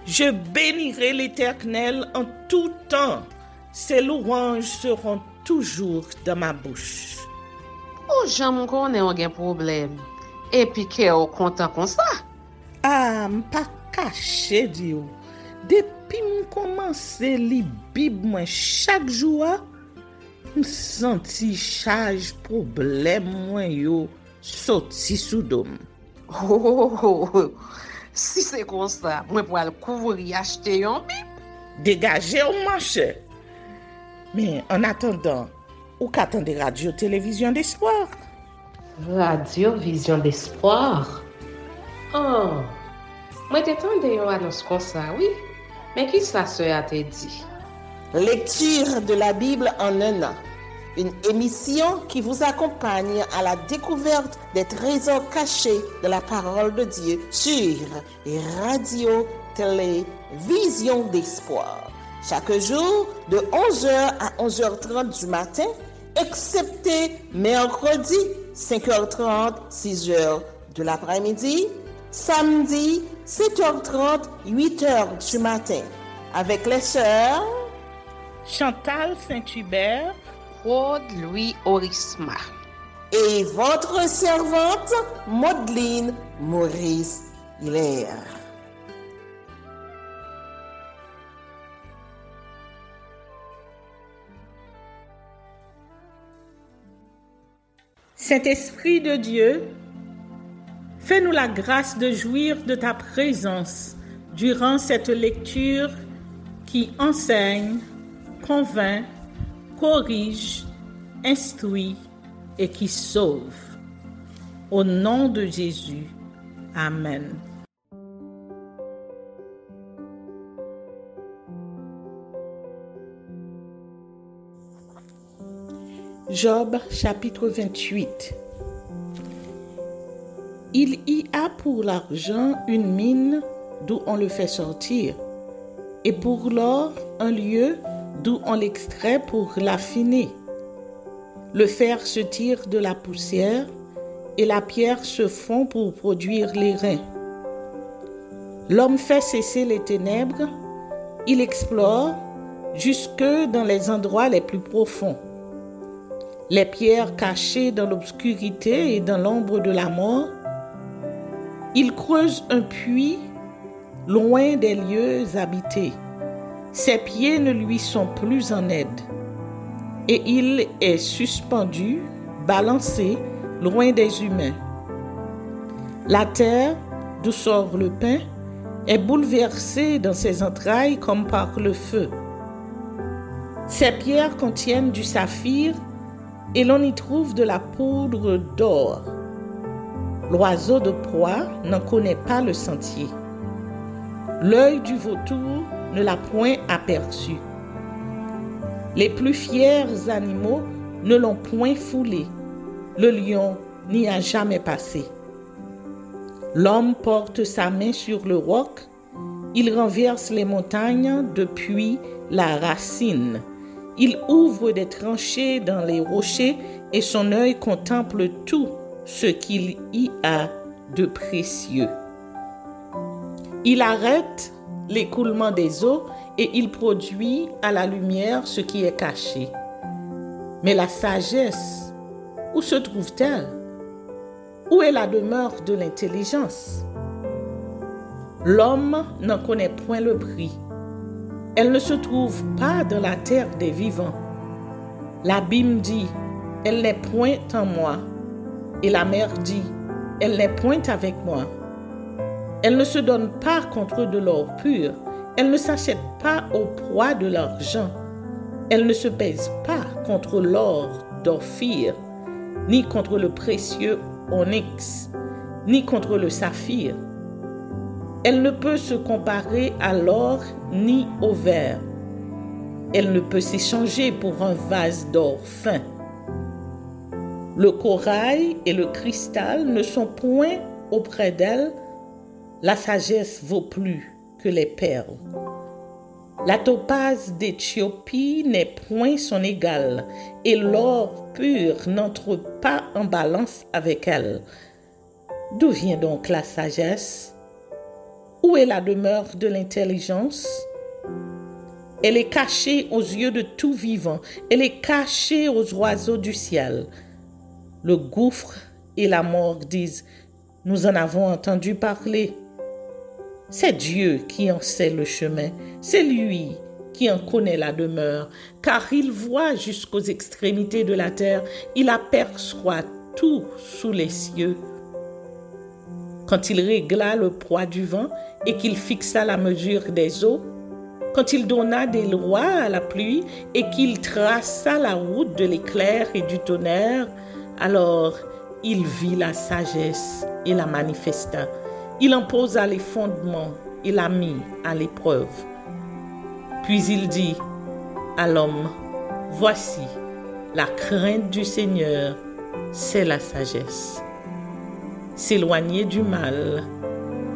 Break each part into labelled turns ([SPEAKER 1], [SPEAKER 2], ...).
[SPEAKER 1] Je bénirai l'Éternel en tout temps. Ses louanges seront toujours dans ma bouche.
[SPEAKER 2] Ou j'aime qu'on ait un problème. Et puis qu'elle est content comme ça.
[SPEAKER 1] Ah, m'pas caché Dieu. Depuis que commence li Bible moi chaque jour, me senti charge problème moi yo sorti sous dôme.
[SPEAKER 2] Si c'est comme ça, moi pour aller couvrir acheter un Bible.
[SPEAKER 1] Dégagez au marché. Mais en attendant, ou qu'attendez radio télévision d'espoir?
[SPEAKER 2] Radio Vision d'Espoir. Oh, moi t'attendais une annonce comme ça, oui. Mais qui ça a te dit?
[SPEAKER 3] Lecture de la Bible en un an. Une émission qui vous accompagne à la découverte des trésors cachés de la parole de Dieu sur Radio Télévision d'Espoir. Chaque jour de 11h à 11h30 du matin, excepté mercredi 5h30, 6h de l'après-midi, samedi 7h30, 8h du matin, avec les sœurs
[SPEAKER 1] Chantal Saint-Hubert,
[SPEAKER 2] Claude Louis Orisma
[SPEAKER 3] et votre servante Maudeline Maurice Hilaire.
[SPEAKER 1] Saint-Esprit de Dieu, fais-nous la grâce de jouir de ta présence durant cette lecture qui enseigne, convainc, corrige, instruit et qui sauve. Au nom de Jésus. Amen. Job chapitre 28. Il y a pour l'argent une mine d'où on le fait sortir, et pour l'or un lieu d'où on l'extrait pour l'affiner. Le fer se tire de la poussière, et la pierre se fond pour produire l'airain. L'homme fait cesser les ténèbres, il explore jusque dans les endroits les plus profonds. Les pierres cachées dans l'obscurité et dans l'ombre de la mort, il creuse un puits loin des lieux habités. Ses pieds ne lui sont plus en aide, et il est suspendu, balancé, loin des humains. La terre, d'où sort le pain, est bouleversée dans ses entrailles comme par le feu. Ces pierres contiennent du saphir, et l'on y trouve de la poudre d'or. L'oiseau de proie n'en connaît pas le sentier. L'œil du vautour ne l'a point aperçu. Les plus fiers animaux ne l'ont point foulé. Le lion n'y a jamais passé. L'homme porte sa main sur le roc. Il renverse les montagnes depuis la racine. Il ouvre des tranchées dans les rochers et son œil contemple tout ce qu'il y a de précieux. Il arrête l'écoulement des eaux et il produit à la lumière ce qui est caché. Mais la sagesse, où se trouve-t-elle? Où est la demeure de l'intelligence? L'homme n'en connaît point le prix. Elle ne se trouve pas dans la terre des vivants. L'abîme dit, elle n'est point en moi. Et la mer dit, elle n'est point avec moi. Elle ne se donne pas contre de l'or pur. Elle ne s'achète pas au poids de l'argent. Elle ne se pèse pas contre l'or d'Ophir, ni contre le précieux onyx, ni contre le saphir. Elle ne peut se comparer à l'or ni au verre. Elle ne peut s'échanger pour un vase d'or fin. Le corail et le cristal ne sont point auprès d'elle. La sagesse vaut plus que les perles. La topaze d'Éthiopie n'est point son égale, et l'or pur n'entre pas en balance avec elle. D'où vient donc la sagesse? Où Où est la demeure de l'intelligence? Elle est cachée aux yeux de tout vivant. Elle est cachée aux oiseaux du ciel. Le gouffre et la morgue disent, nous en avons entendu parler. C'est Dieu qui en sait le chemin. C'est lui qui en connaît la demeure, car il voit jusqu'aux extrémités de la terre. Il aperçoit tout sous les cieux. Quand il régla le poids du vent et qu'il fixa la mesure des eaux, quand il donna des lois à la pluie et qu'il traça la route de l'éclair et du tonnerre, alors il vit la sagesse et la manifesta. Il en posa les fondements et la mit à l'épreuve. Puis il dit à l'homme, voici, la crainte du Seigneur, c'est la sagesse. S'éloigner du mal,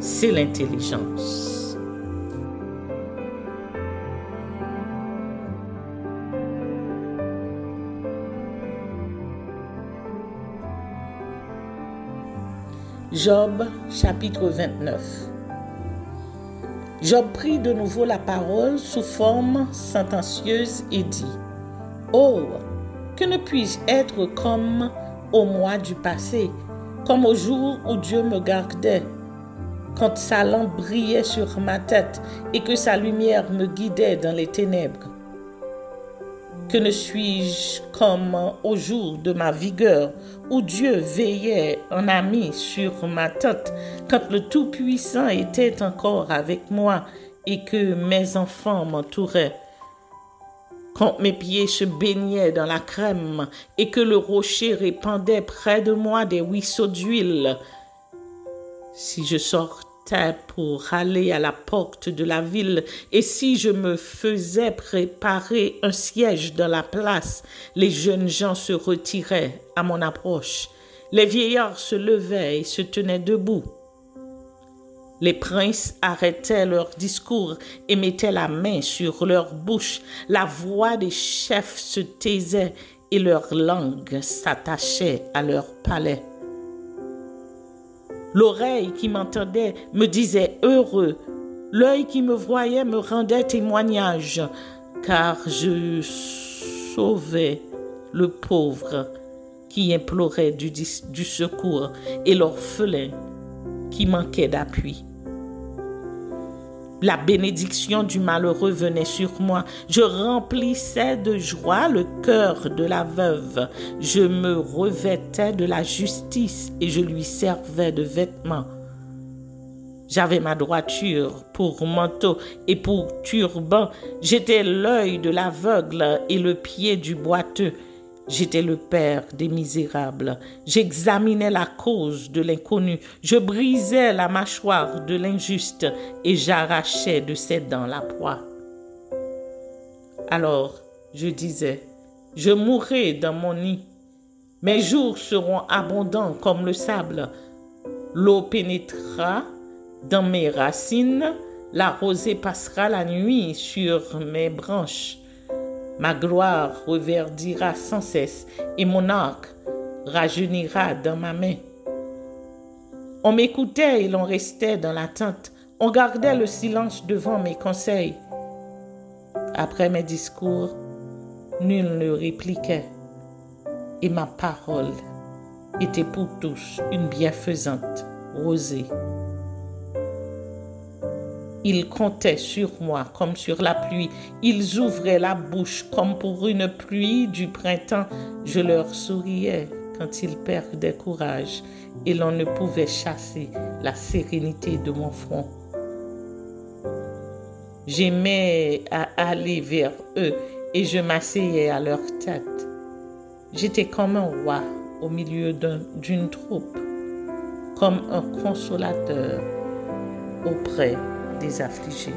[SPEAKER 1] c'est l'intelligence. Job, chapitre 29. Job prit de nouveau la parole sous forme sentencieuse et dit, « Oh, que ne puis-je être comme au mois du passé, comme au jour où Dieu me gardait, quand sa lampe brillait sur ma tête et que sa lumière me guidait dans les ténèbres. Que ne suis-je comme au jour de ma vigueur, où Dieu veillait en ami sur ma tête, quand le Tout-Puissant était encore avec moi et que mes enfants m'entouraient. Quand mes pieds se baignaient dans la crème et que le rocher répandait près de moi des ruisseaux d'huile. Si je sortais pour aller à la porte de la ville et si je me faisais préparer un siège dans la place, les jeunes gens se retiraient à mon approche. Les vieillards se levaient et se tenaient debout. Les princes arrêtaient leur discours et mettaient la main sur leur bouche. La voix des chefs se taisait et leur langue s'attachait à leur palais. L'oreille qui m'entendait me disait heureux. L'œil qui me voyait me rendait témoignage, car je sauvais le pauvre qui implorait du secours et l'orphelin qui manquait d'appui. La bénédiction du malheureux venait sur moi. Je remplissais de joie le cœur de la veuve. Je me revêtais de la justice et je lui servais de vêtements. J'avais ma droiture pour manteau et pour turban. J'étais l'œil de l'aveugle et le pied du boiteux. J'étais le père des misérables. J'examinais la cause de l'inconnu. Je brisais la mâchoire de l'injuste et j'arrachais de ses dents la proie. Alors je disais, je mourrai dans mon nid. Mes jours seront abondants comme le sable. L'eau pénétrera dans mes racines. La rosée passera la nuit sur mes branches. Ma gloire reverdira sans cesse et mon arc rajeunira dans ma main. On m'écoutait et l'on restait dans l'attente. On gardait le silence devant mes conseils. Après mes discours, nul ne répliquait et ma parole était pour tous une bienfaisante rosée. Ils comptaient sur moi comme sur la pluie. Ils ouvraient la bouche comme pour une pluie du printemps. Je leur souriais quand ils perdaient courage et l'on ne pouvait chasser la sérénité de mon front. J'aimais à aller vers eux et je m'asseyais à leur tête. J'étais comme un roi au milieu d'une troupe, comme un consolateur auprès des affligés.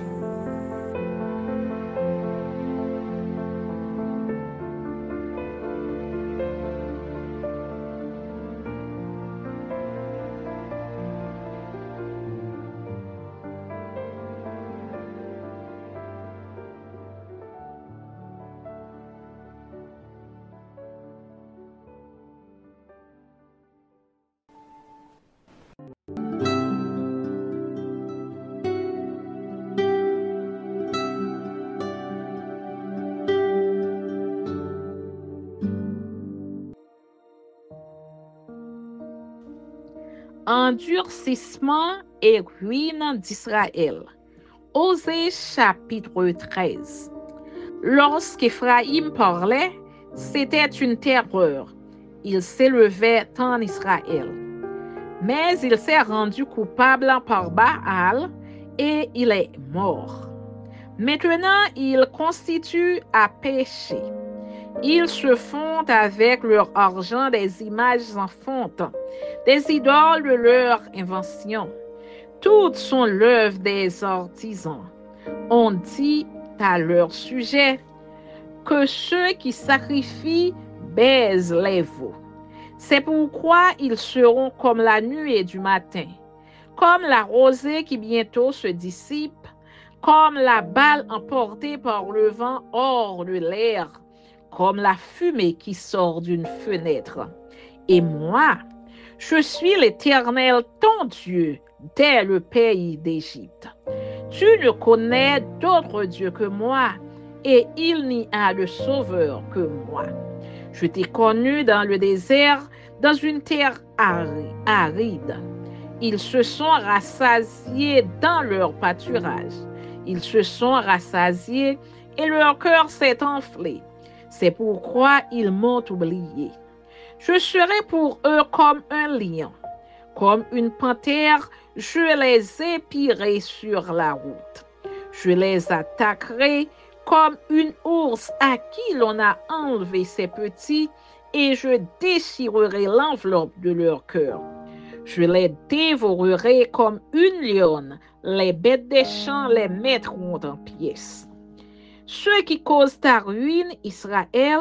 [SPEAKER 4] Endurcissement et ruine d'Israël. Osée chapitre 13. Lorsqu'Éphraïm parlait, c'était une terreur. Il s'élevait en Israël. Mais il s'est rendu coupable par Baal et il est mort. Maintenant, ils constituent à pécher. Ils se font avec leur argent des images enfantes, des idoles de leur invention. Toutes sont l'œuvre des artisans. On dit à leur sujet que ceux qui sacrifient baisent les veaux. C'est pourquoi ils seront comme la nuée du matin, comme la rosée qui bientôt se dissipe, comme la balle emportée par le vent hors de l'air, comme la fumée qui sort d'une fenêtre. Et moi, je suis l'Éternel, ton Dieu, dès le pays d'Égypte. Tu ne connais d'autre Dieu que moi, et il n'y a de sauveur que moi. Je t'ai connu dans le désert, dans une terre aride. Ils se sont rassasiés dans leur pâturage. Ils se sont rassasiés et leur cœur s'est enflé. C'est pourquoi ils m'ont oublié. Je serai pour eux comme un lion, comme une panthère, je les épierai sur la route. Je les attaquerai comme une ours à qui l'on a enlevé ses petits, et je déchirerai l'enveloppe de leur cœur. Je les dévorerai comme une lionne, les bêtes des champs les mettront en pièces. Ce qui cause ta ruine, Israël,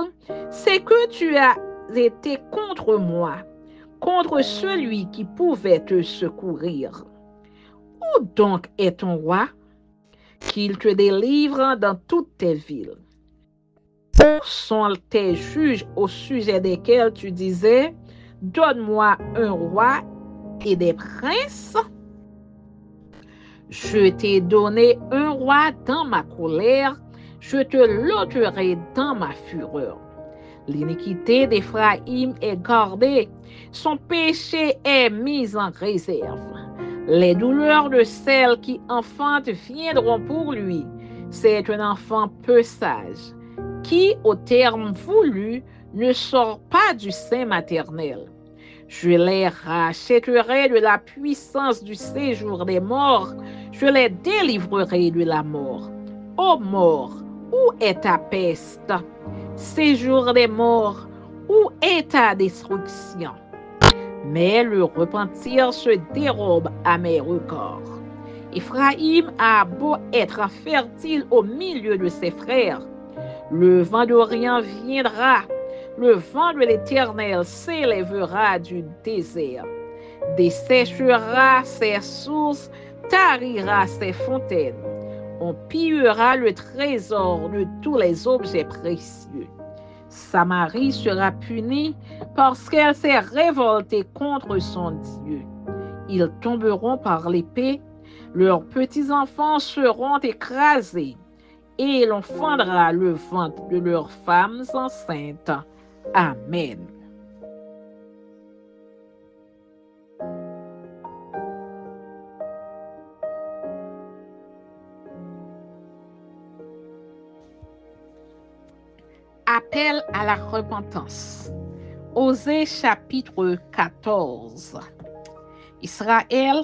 [SPEAKER 4] c'est que tu as été contre moi, contre celui qui pouvait te secourir. Où donc est ton roi? Qu'il te délivre dans toutes tes villes. Où sont tes juges au sujet desquels tu disais, donne-moi un roi et des princes? Je t'ai donné un roi dans ma colère, je te l'ôterai dans ma fureur. L'iniquité d'Éphraïm est gardée, son péché est mis en réserve. Les douleurs de celle qui enfante viendront pour lui. C'est un enfant peu sage, qui, au terme voulu, ne sort pas du sein maternel. Je les rachèterai de la puissance du séjour des morts, je les délivrerai de la mort. Ô mort, où est ta peste? Séjour des morts, où est ta destruction? Mais le repentir se dérobe à mes regards. Éphraïm a beau être fertile au milieu de ses frères. Le vent d'Orient viendra, le vent de l'Éternel s'élèvera du désert, desséchera ses sources, tarira ses fontaines. On pillera le trésor de tous les objets précieux. Samarie sera punie parce qu'elle s'est révoltée contre son Dieu. Ils tomberont par l'épée, leurs petits-enfants seront écrasés, et l'on fendra le ventre de leurs femmes enceintes. Amen. Appel à la repentance. Osée chapitre 14. Israël,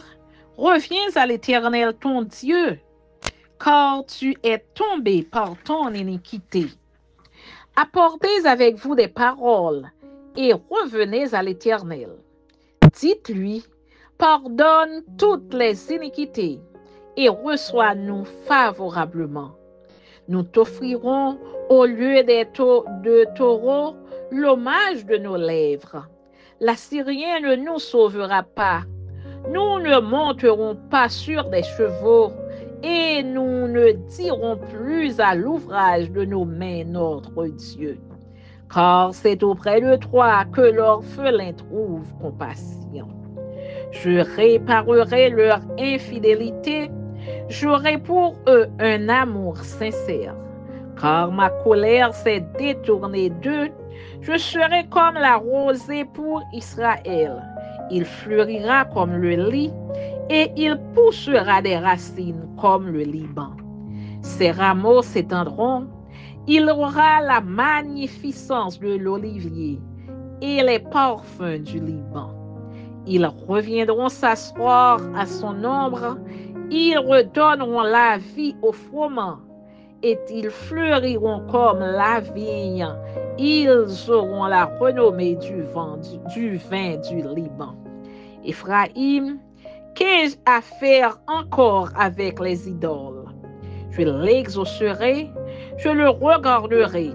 [SPEAKER 4] reviens à l'Éternel ton Dieu, car tu es tombé par ton iniquité. Apportez avec vous des paroles et revenez à l'Éternel. Dites-lui, pardonne toutes les iniquités et reçois-nous favorablement. Nous t'offrirons au lieu de taureaux l'hommage de nos lèvres. L'Assyrien ne nous sauvera pas. Nous ne monterons pas sur des chevaux et nous ne dirons plus à l'ouvrage de nos mains notre Dieu. Car c'est auprès de toi que l'orphelin trouve compassion. Je réparerai leur infidélité. J'aurai pour eux un amour sincère, car ma colère s'est détournée d'eux. Je serai comme la rosée pour Israël, Il fleurira comme le lit et il poussera des racines comme le Liban. Ses rameaux s'étendront, il aura la magnificence de l'olivier et les parfums du Liban. Ils reviendront s'asseoir à son ombre, ils redonneront la vie au froment, et ils fleuriront comme la vigne, ils auront la renommée du vin du Liban. Éphraïm, qu'ai-je à faire encore avec les idoles? Je l'exaucerai, je le regarderai,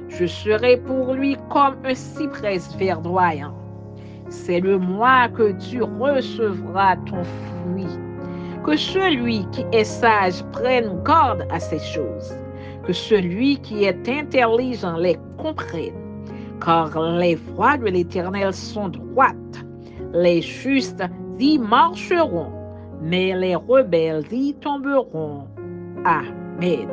[SPEAKER 4] je serai pour lui comme un cyprès verdoyant. C'est le mois que tu recevras ton fruit. Que celui qui est sage prenne garde à ces choses. Que celui qui est intelligent les comprenne. Car les voies de l'Éternel sont droites. Les justes y marcheront, mais les rebelles y tomberont. Amen.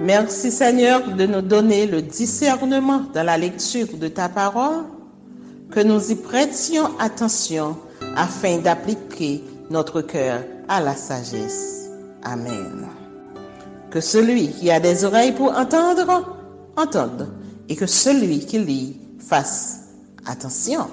[SPEAKER 3] Merci Seigneur de nous donner le discernement dans la lecture de ta parole, que nous y prêtions attention afin d'appliquer notre cœur à la sagesse. Amen. Que celui qui a des oreilles pour entendre, entende, et que celui qui lit fasse attention.